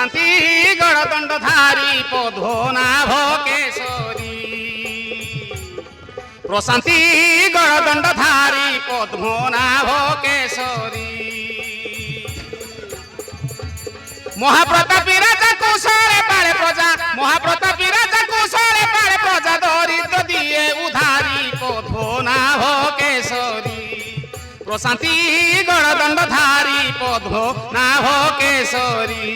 प्रशांति गणदंडधारी पद्मनाभ केशरी प्रशांति गणदंडधारी पद्मनाभ केशरी महाप्रतापी राजा कुशले पाले प्रजा महाप्रतापी राजा कुशले पाले प्रजा दरिद्र दिए उधारी पद्मनाभ केशरी प्रशांति गणदंडधारी पद्मनाभ केशरी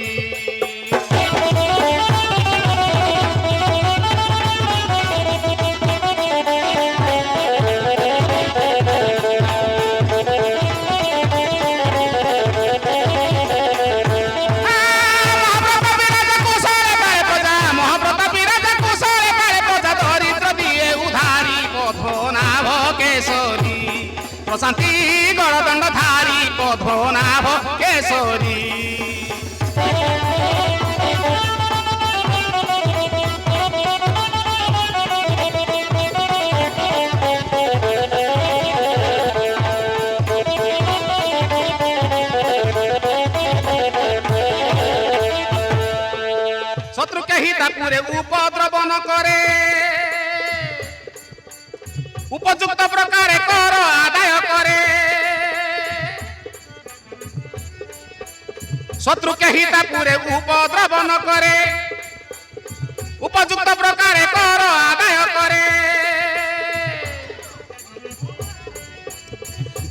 प्रशांति गणदंडधारी पद्मनाभ केशरी शत्रु के हिता पूरे उपद्रव न करे उपयुक्त प्रकार कर आदाय करे शत्रु के हिता पूरे उपद्रव न करे उपयुक्त प्रकार कर आदाय करे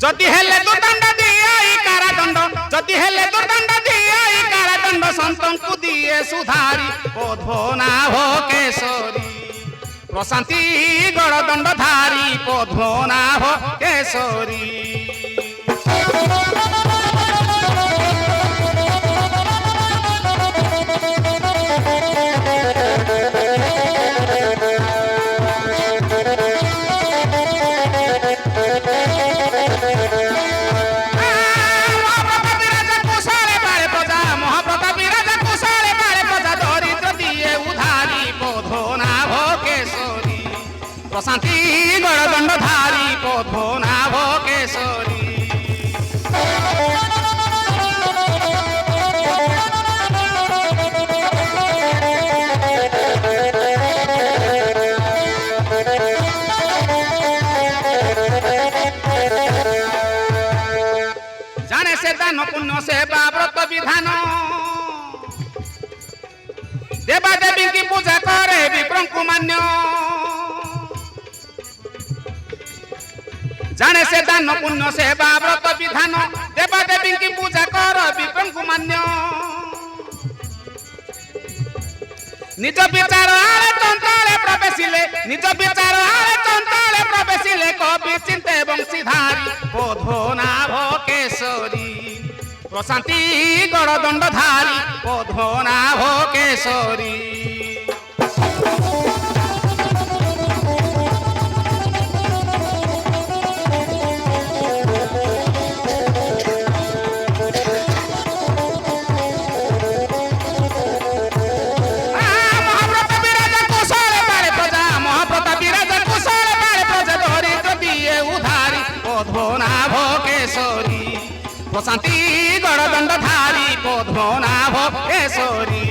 जदि हेले दुर्दंड दिए कारादंड जदि हेले दुर्दंड दिए कारादंड संतंकु दिए सुधारी पद्मनाभ केशरी प्रशांति गणदंडधारी पद्मनाभ केशरी प्रशांति गणदंडधारी पद्मनाभ केशरी जाने से दान पुण्य सेवा व्रत विधान देवा देवी की पूजा करे विप्रंकु मान्य जाने से दान पुण्य सेवा व्रत विधान देवा देवी की पूजा कर विप्रंकु मान्य निज विचार आरे चंचले प्रवेशिले निज विचार आरे चंचले प्रवेशिले कवि चिंते बंशीधारी पद्मनाभ केशरी प्रशांति गणदंडधारी पद्मनाभ केशरी पद्मनाभ केशरी प्रशांति गणदंडधारी पद्मनाभ केशरी